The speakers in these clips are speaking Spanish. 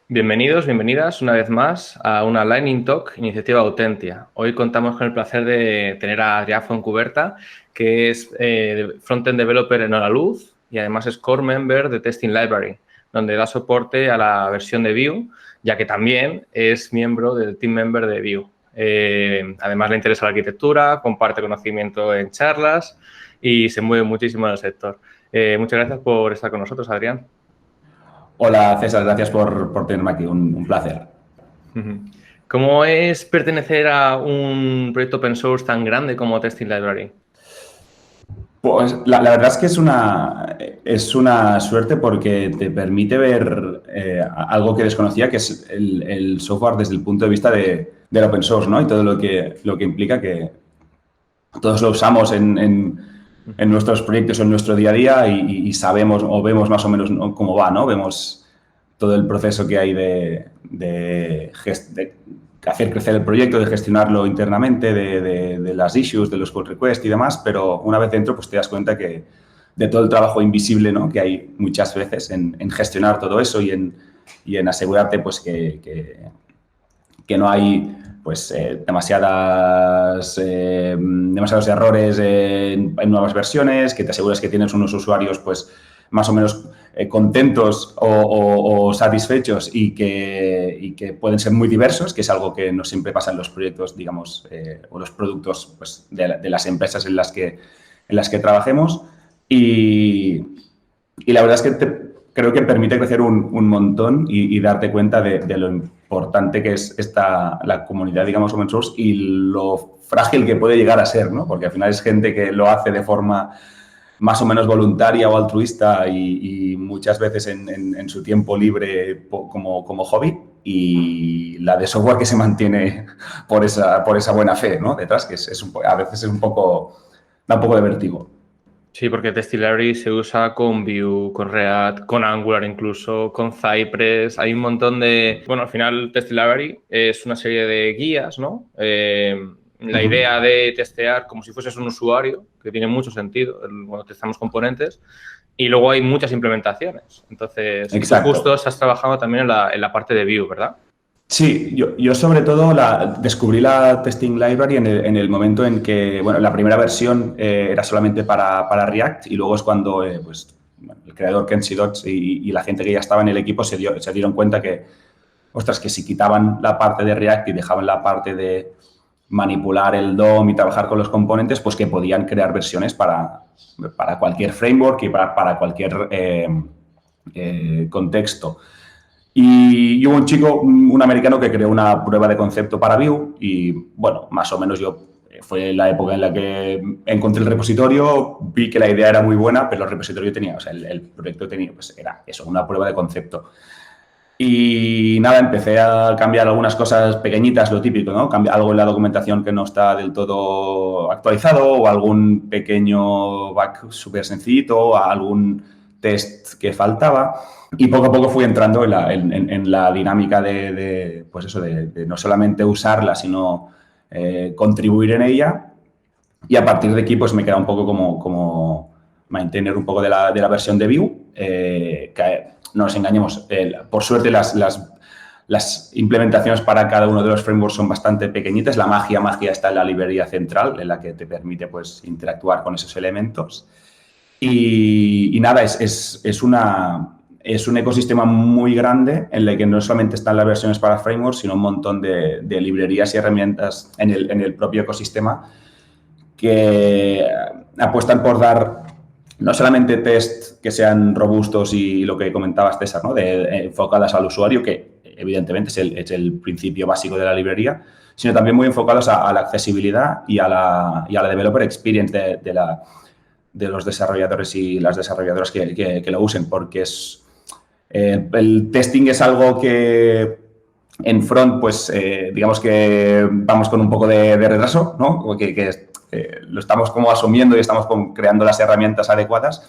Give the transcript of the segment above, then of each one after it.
Bienvenidos, bienvenidas una vez más a una Lightning Talk, iniciativa Autentia. Hoy contamos con el placer de tener a Adrià Fontcuberta, que es Frontend Developer en Holaluz y además es Core Member de Testing Library, donde da soporte a la versión de Vue, ya que también es miembro del Team Member de Vue. Además le interesa la arquitectura, comparte conocimiento en charlas y se mueve muchísimo en el sector. Muchas gracias por estar con nosotros, Adrián. Hola César, gracias por tenerme aquí, un placer. ¿Cómo es pertenecer a un proyecto open source tan grande como Testing Library? Pues la verdad es que es una suerte porque te permite ver algo que desconocía, que es el software desde el punto de vista del open source, ¿no? Y todo lo que implica que todos lo usamos en nuestros proyectos o en nuestro día a día y sabemos o vemos más o menos, ¿no?, cómo va, ¿no? Vemos todo el proceso que hay de hacer crecer el proyecto, de gestionarlo internamente, de las issues, de los pull requests y demás, pero una vez dentro pues te das cuenta que de todo el trabajo invisible, ¿no?, que hay muchas veces en gestionar todo eso y en asegurarte pues que no hay pues demasiados errores en nuevas versiones, que te aseguras que tienes unos usuarios pues más o menos contentos o satisfechos y que pueden ser muy diversos, que es algo que no siempre pasa en los proyectos, digamos, o los productos pues, de las empresas en las que trabajemos. Y la verdad es que creo que permite crecer un montón y darte cuenta de lo importante que es la comunidad, digamos, open source y lo frágil que puede llegar a ser, ¿no? Porque al final es gente que lo hace de forma más o menos voluntaria o altruista y muchas veces en su tiempo libre como hobby, y la de software que se mantiene por esa buena fe, ¿no?, detrás, que a veces da un poco de vértigo. Sí, porque Testing Library se usa con Vue, con React, con Angular incluso, con Cypress. Hay un montón de... Bueno, al final Testing Library es una serie de guías, ¿no? La idea de testear como si fueses un usuario, que tiene mucho sentido cuando testamos componentes, y luego hay muchas implementaciones. Entonces, y tú justo Exacto. has trabajado también en la parte de Vue, ¿verdad? Sí, yo sobre todo descubrí la Testing Library en el momento en que, bueno, la primera versión era solamente para React, y luego es cuando pues, bueno, el creador Kenzie Dodds y la gente que ya estaba en el equipo se dieron cuenta que, ostras, que si quitaban la parte de React y dejaban la parte de manipular el DOM y trabajar con los componentes, pues que podían crear versiones para cualquier framework y para cualquier contexto. Y hubo un chico, un americano, que creó una prueba de concepto para Vue y, bueno, más o menos fue la época en la que encontré el repositorio, vi que la idea era muy buena, pero el repositorio tenía, o sea, el proyecto tenía, pues era eso, una prueba de concepto. Y nada, empecé a cambiar algunas cosas pequeñitas, lo típico, ¿no? Algo en la documentación que no está del todo actualizado, o algún pequeño bug súper sencillito, algún test que faltaba. Y poco a poco fui entrando en la dinámica pues eso, de no solamente usarla, sino contribuir en ella. Y a partir de aquí pues me queda un poco como mantener un poco de la versión de Vue, que no nos engañemos, por suerte las implementaciones para cada uno de los frameworks son bastante pequeñitas. La magia está en la librería central, en la que te permite pues interactuar con esos elementos. Y nada, es un ecosistema muy grande en el que no solamente están las versiones para frameworks, sino un montón de librerías y herramientas en el propio ecosistema que apuestan por dar no solamente test que sean robustos y lo que comentabas, César, ¿no?, enfocadas al usuario, que evidentemente es el principio básico de la librería, sino también muy enfocados a la accesibilidad y a la developer experience de los desarrolladores y las desarrolladoras que lo usen, porque el testing es algo que en front, pues digamos que vamos con un poco de retraso, ¿no? Lo estamos como asumiendo y estamos creando las herramientas adecuadas,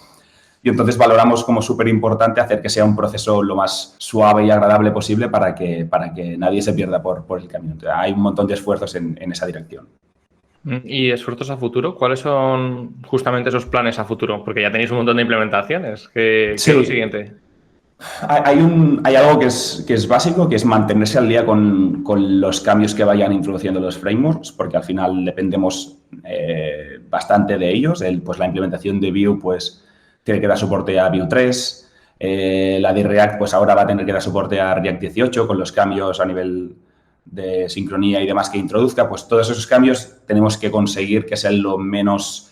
y entonces valoramos como súper importante hacer que sea un proceso lo más suave y agradable posible para que nadie se pierda por el camino. Entonces, hay un montón de esfuerzos en esa dirección. ¿Y esfuerzos a futuro? ¿Cuáles son justamente esos planes a futuro? Porque ya tenéis un montón de implementaciones. ¿Qué es lo Sí, siguiente? Hay algo que es básico, que es mantenerse al día con los cambios que vayan introduciendo los frameworks, porque al final dependemos bastante de ellos. Pues la implementación de Vue pues, tiene que dar soporte a Vue 3. La de React pues ahora va a tener que dar soporte a React 18 con los cambios a nivel de sincronía y demás que introduzca. Pues todos esos cambios tenemos que conseguir que sean lo menos...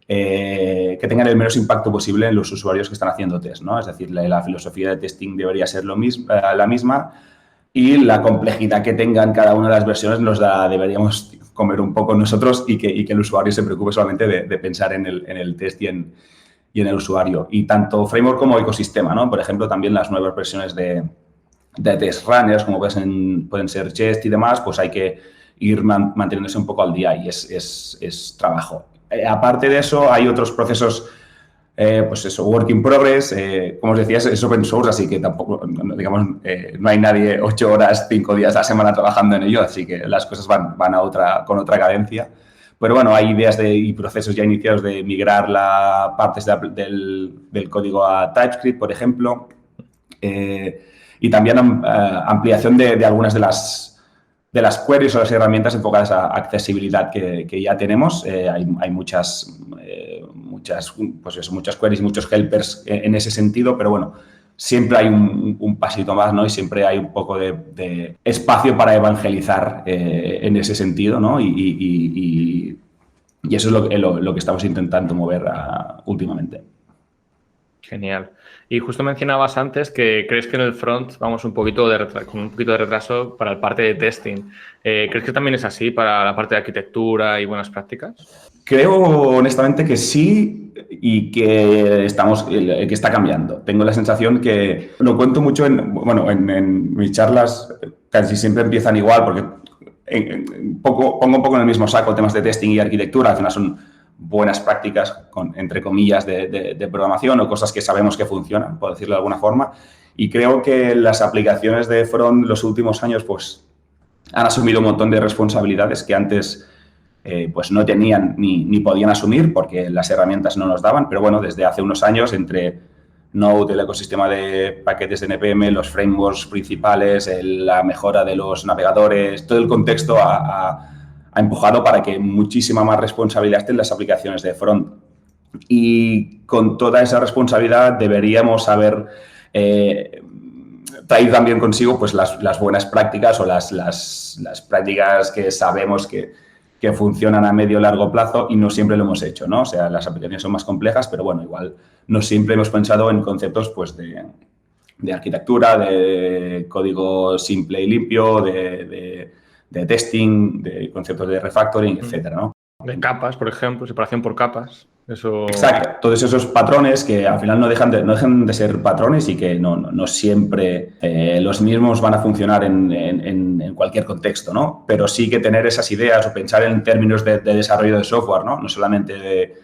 que tengan el menos impacto posible en los usuarios que están haciendo test, ¿no? Es decir, la filosofía de testing debería ser la misma y la complejidad que tengan cada una de las versiones deberíamos comer un poco nosotros y que el usuario se preocupe solamente de pensar en el test y en el usuario. Y tanto framework como ecosistema, ¿no? Por ejemplo, también las nuevas versiones de test runners, como pueden ser Jest y demás, pues hay que ir manteniéndose un poco al día y es trabajo. Aparte de eso, hay otros procesos, pues eso, work in progress. Como os decía, es open source, así que tampoco, digamos, no hay nadie 8 horas, 5 días a la semana trabajando en ello, así que las cosas van con otra cadencia. Pero bueno, hay ideas y procesos ya iniciados de migrar partes del código a TypeScript, por ejemplo, y también ampliación de algunas de las queries o las herramientas enfocadas a accesibilidad que ya tenemos. Hay muchas queries, muchos helpers en ese sentido, pero bueno, siempre hay un pasito más, ¿no? Y siempre hay un poco de espacio para evangelizar en ese sentido, ¿no? Y eso es lo que estamos intentando mover últimamente. Genial. Y justo mencionabas antes que crees que en el front vamos con un poquito de retraso para la parte de testing. ¿Crees que también es así para la parte de arquitectura y buenas prácticas? Creo honestamente que sí y que está cambiando. Tengo la sensación que lo cuento mucho en mis charlas, casi siempre empiezan igual porque pongo un poco en el mismo saco temas de testing y arquitectura. Al final son buenas prácticas, entre comillas, de programación o cosas que sabemos que funcionan, por decirlo de alguna forma. Y creo que las aplicaciones de front los últimos años pues, han asumido un montón de responsabilidades que antes pues no tenían ni podían asumir porque las herramientas no nos daban. Pero bueno, desde hace unos años, entre Node, el ecosistema de paquetes de NPM, los frameworks principales, la mejora de los navegadores, todo el contexto ha empujado para que muchísima más responsabilidad esté en las aplicaciones de front. Y con toda esa responsabilidad deberíamos haber traído también consigo pues, las buenas prácticas o las prácticas que sabemos que funcionan a medio o largo plazo y no siempre lo hemos hecho, ¿no? O sea, las aplicaciones son más complejas, pero bueno, igual no siempre hemos pensado en conceptos pues, de arquitectura, de código simple y limpio, de testing, de conceptos de refactoring, etcétera, ¿no? De capas, por ejemplo, separación por capas. Eso... Exacto, todos esos patrones que al final no dejan de ser patrones y que no siempre los mismos van a funcionar en cualquier contexto, ¿no? Pero sí que tener esas ideas o pensar en términos de desarrollo de software, ¿no? No solamente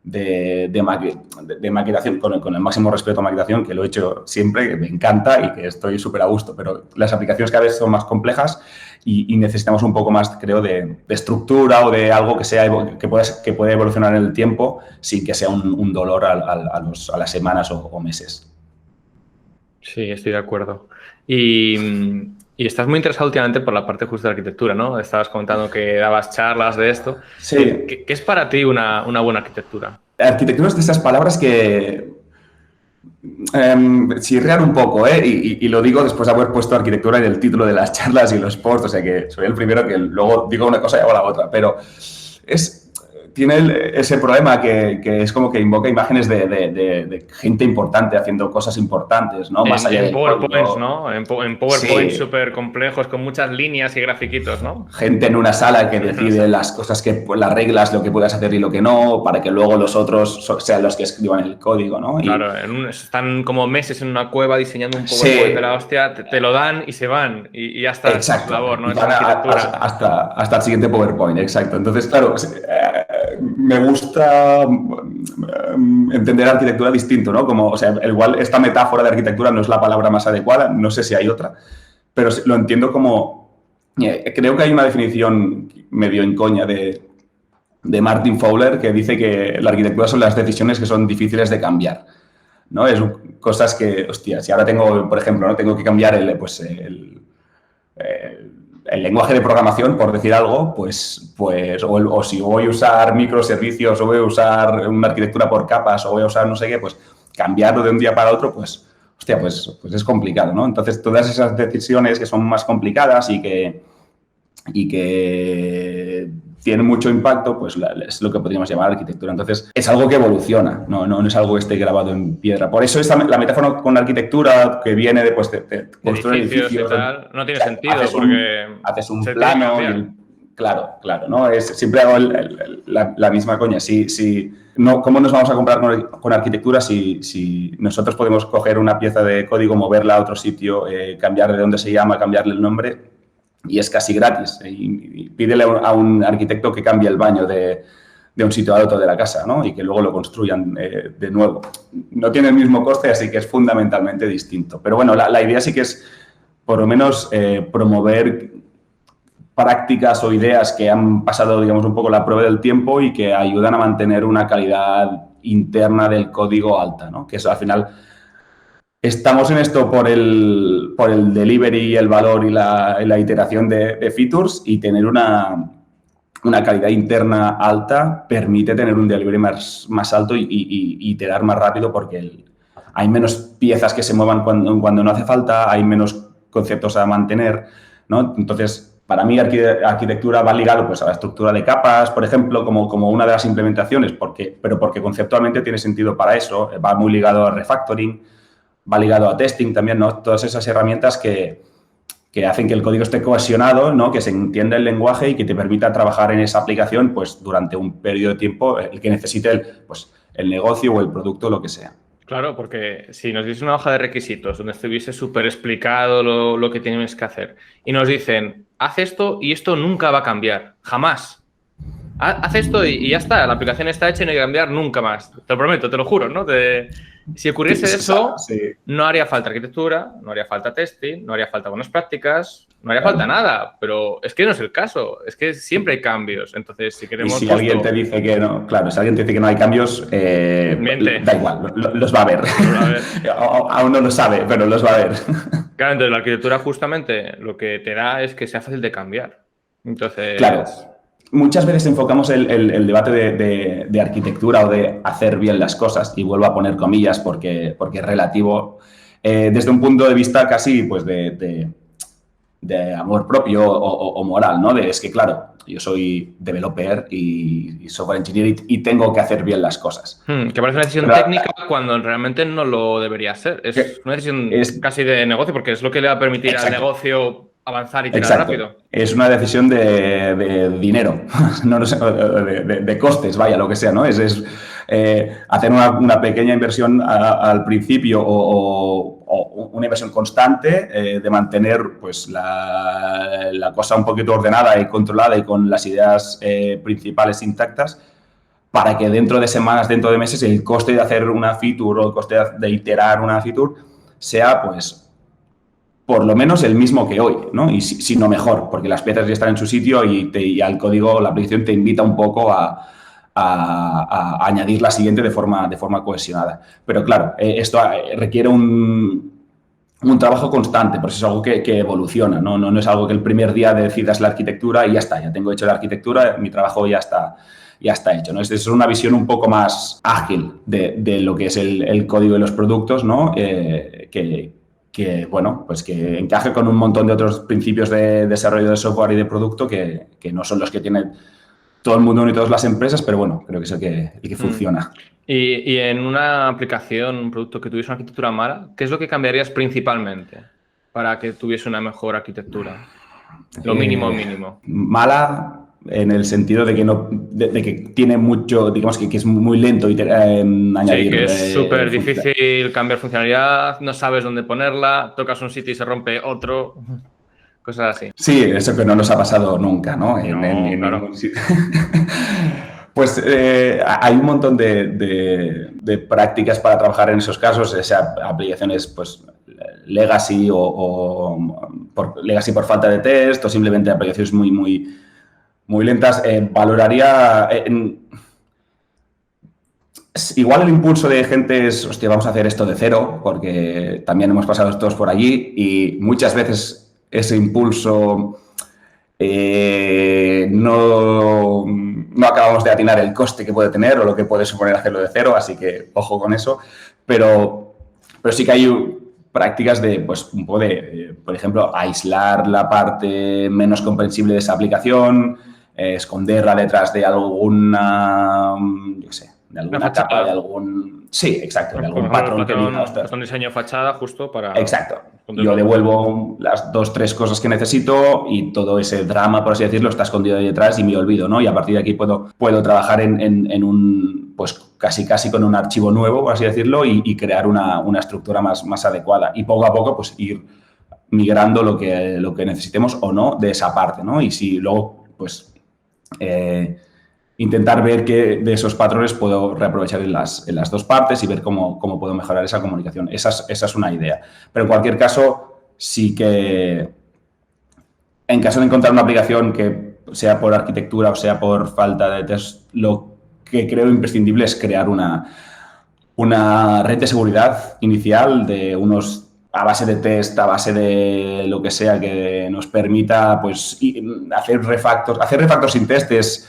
de maquetación, con el máximo respeto a maquetación, que lo he hecho siempre, que me encanta y que estoy súper a gusto, pero las aplicaciones cada vez son más complejas y necesitamos un poco más, creo, de estructura o de algo que pueda evolucionar en el tiempo sin que sea un dolor a las semanas o meses. Sí, estoy de acuerdo. Y estás muy interesado últimamente por la parte justo de arquitectura, ¿no? Estabas comentando que dabas charlas de esto. Sí. ¿Qué es para ti una buena arquitectura? Arquitectura es de esas palabras que chirrean un poco, ¿eh? Y lo digo después de haber puesto arquitectura en el título de las charlas y los posts, o sea que soy el primero que luego digo una cosa y hago la otra, pero tiene ese problema que es como que invoca imágenes de gente importante haciendo cosas importantes, ¿no? Más allá de PowerPoints, ¿no? En PowerPoints sí. súper complejos, con muchas líneas y grafiquitos, ¿no? Gente en una sala que decide las cosas, las reglas, lo que puedas hacer y lo que no, para que luego los otros sean los que escriban el código, ¿no? Claro, están como meses en una cueva diseñando un PowerPoint de la hostia, te lo dan y se van y ya está. Exacto. Su labor, ¿no? Hasta el siguiente PowerPoint, exacto. Entonces, claro, me gusta entender arquitectura distinto, ¿no? Como, o sea, igual esta metáfora de arquitectura no es la palabra más adecuada, no sé si hay otra, pero lo entiendo como... creo que hay una definición medio en coña de Martin Fowler que dice que la arquitectura son las decisiones que son difíciles de cambiar. ¿no? Es cosas que, hostia, si ahora tengo, por ejemplo, ¿no? Tengo que cambiar el lenguaje de programación, por decir algo, o si voy a usar microservicios o voy a usar una arquitectura por capas o voy a usar no sé qué, pues cambiarlo de un día para otro, pues, hostia, pues es complicado, ¿no? Entonces, todas esas decisiones que son más complicadas y que tienen mucho impacto, pues es lo que podríamos llamar arquitectura. Entonces, es algo que evoluciona, no es algo que esté grabado en piedra. Por eso la metáfora con la arquitectura que viene de construir edificios y tal, no tiene sentido porque haces un plano claro, ¿no? Siempre hago la misma coña. No, ¿cómo nos vamos a comprar con arquitectura si nosotros podemos coger una pieza de código, moverla a otro sitio, cambiar de dónde se llama, cambiarle el nombre? Y es casi gratis. Y pídele a un arquitecto que cambie el baño de un sitio a otro de la casa, ¿no? Y que luego lo construyan de nuevo. No tiene el mismo coste, así que es fundamentalmente distinto. Pero bueno, la idea sí que es, por lo menos, promover prácticas o ideas que han pasado, digamos, un poco la prueba del tiempo y que ayudan a mantener una calidad interna del código alta, ¿no? Que eso, al final, estamos en esto por el delivery y el valor y la iteración de features, y tener una calidad interna alta permite tener un delivery más alto y iterar más rápido, porque hay menos piezas que se muevan cuando no hace falta, hay menos conceptos a mantener, ¿no? Entonces, para mí, arquitectura va ligado pues a la estructura de capas, por ejemplo, como una de las implementaciones, pero porque conceptualmente tiene sentido para eso. Va muy ligado al refactoring, va ligado a testing también, ¿no? Todas esas herramientas que hacen que el código esté cohesionado, ¿no? Que se entienda el lenguaje y que te permita trabajar en esa aplicación pues durante un periodo de tiempo el que necesite el negocio o el producto, lo que sea. Claro, porque si nos diese una hoja de requisitos donde estuviese súper explicado lo que tienes que hacer y nos dicen, haz esto y esto nunca va a cambiar, jamás. Haz esto y ya está, la aplicación está hecha y no hay que cambiar nunca más. Te lo prometo, te lo juro, ¿no? Si ocurriese eso, no haría falta arquitectura, no haría falta testing, no haría falta buenas prácticas, no haría falta nada, pero es que no es el caso, es que siempre hay cambios. Entonces, si queremos... Y si alguien te dice que no, claro, si alguien te dice que no hay cambios, da igual, los va a ver. Aún no lo sabe, pero los va a ver. Claro, entonces la arquitectura justamente lo que te da es que sea fácil de cambiar. Entonces... Claro. Muchas veces enfocamos el debate de arquitectura o de hacer bien las cosas, y vuelvo a poner comillas porque es relativo, desde un punto de vista casi pues de amor propio o moral, ¿no? Es que, claro, yo soy developer y software engineer y tengo que hacer bien las cosas. Que parece una decisión técnica cuando realmente no lo debería ser. Es una decisión casi de negocio, porque es lo que le va a permitir al negocio avanzar y tirar rápido. Es una decisión de dinero, no sé, de costes, vaya, lo que sea, ¿no? Es hacer una pequeña inversión al principio o una inversión constante de mantener pues la cosa un poquito ordenada y controlada y con las ideas principales intactas, para que dentro de semanas, dentro de meses, el coste de hacer una feature o el coste de iterar una feature sea, pues, por lo menos el mismo que hoy, ¿no? Y si no mejor, porque las piezas ya están en su sitio y al código, la aplicación te invita un poco a añadir la siguiente de forma cohesionada. Pero claro, esto requiere un trabajo constante, por eso es algo que evoluciona, ¿no? Es algo que el primer día decidas la arquitectura y ya está, ya tengo hecho la arquitectura, mi trabajo ya está hecho, ¿no? Es una visión un poco más ágil de lo que es el código y los productos, ¿no? Que, bueno, pues que encaje con un montón de otros principios de desarrollo de software y de producto que no son los que tienen todo el mundo ni todas las empresas, pero bueno, creo que es el que funciona. Y en una aplicación, un producto que tuviese una arquitectura mala, ¿qué es lo que cambiarías principalmente para que tuviese una mejor arquitectura? Lo mínimo. Mala en el sentido de que de que tiene mucho, digamos que es muy lento añadir. Sí, que es súper difícil cambiar funcionalidad, no sabes dónde ponerla, tocas un sitio y se rompe otro, cosas así. Sí, eso que no nos ha pasado nunca, ¿no? Claro. Pues hay un montón de prácticas para trabajar en esos casos, sea aplicaciones pues legacy legacy por falta de test, o simplemente aplicaciones muy lentas. Valoraría Igual el impulso de gente es, hostia, vamos a hacer esto de cero, porque también hemos pasado todos por allí y muchas veces ese impulso no acabamos de atinar el coste que puede tener o lo que puede suponer hacerlo de cero, así que ojo con eso. Pero sí que hay prácticas de, pues, un poco de, por ejemplo, aislar la parte menos comprensible de esa aplicación, esconderla detrás de alguna, yo qué sé, de Una alguna capa, de fachada. algún... Sí, exacto, de Por algún ejemplo, el patrón que diga, patrón ostras, es un diseño fachada justo para exacto. Yo esconderlo detrás. devuelvo las 2, 3 cosas que necesito y todo ese drama, por así decirlo, está escondido ahí detrás y me olvido, ¿no? Y a partir de aquí puedo trabajar en un, pues casi con un archivo nuevo, por así decirlo, y crear una estructura más adecuada. Y poco a poco, pues ir migrando lo que necesitemos o no de esa parte, ¿no? Y si luego, pues, intentar ver qué de esos patrones puedo reaprovechar en las dos partes y ver cómo puedo mejorar esa comunicación. Esa es una idea. Pero en cualquier caso, sí que en caso de encontrar una aplicación que sea por arquitectura o sea por falta de test, lo que creo imprescindible es crear una red de seguridad inicial de unos a base de test, a base de lo que sea que nos permita pues hacer refactors. Hacer refactors sin test es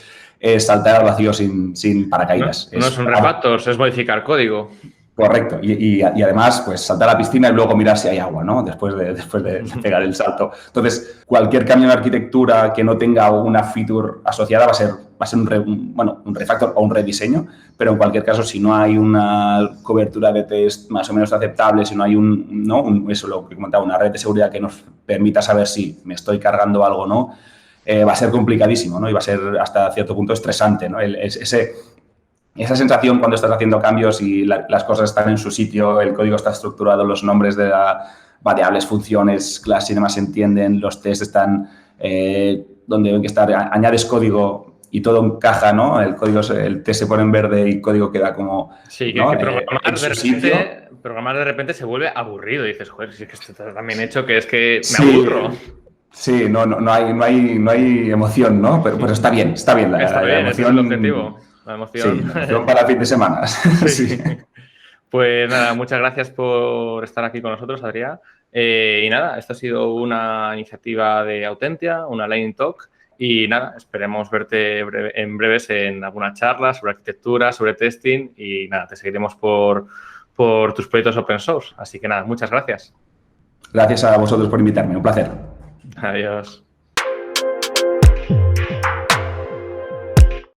saltar al vacío sin paracaídas. No son refactors, es modificar código. Correcto. Y además, pues saltar a la piscina y luego mirar si hay agua, ¿no? Después de pegar el salto. Entonces, cualquier cambio en arquitectura que no tenga una feature asociada va a ser un refactor o un rediseño, pero en cualquier caso, si no hay una cobertura de test más o menos aceptable, si no hay eso lo que comentaba, una red de seguridad que nos permita saber si me estoy cargando algo o no, va a ser complicadísimo, ¿no? Y va a ser hasta cierto punto estresante, ¿no? Esa sensación cuando estás haciendo cambios y las cosas están en su sitio, el código está estructurado, los nombres de las variables, funciones, clases y demás se entienden, los tests están donde deben que estar, añades código y todo encaja, ¿no? El test se pone en verde y el código queda como, Sí, ¿no? que En su sitio. programar de repente se vuelve aburrido. Y dices, joder, si es que esto está tan bien hecho que es que me Sí, aburro. sí, no hay emoción, ¿no? Pero está bien Está la bien, ese es el emoción. objetivo. La Sí, emoción. la emoción para fin de semana. Sí. Sí. Pues nada, muchas gracias por estar aquí con nosotros, Adrián. Y nada, esto ha sido una iniciativa de Autentia, una Lightning Talk. Y nada, esperemos verte en breves en alguna charla sobre arquitectura, sobre testing. Y nada, te seguiremos por tus proyectos open source. Así que nada, muchas gracias. Gracias a vosotros por invitarme, un placer. Adiós.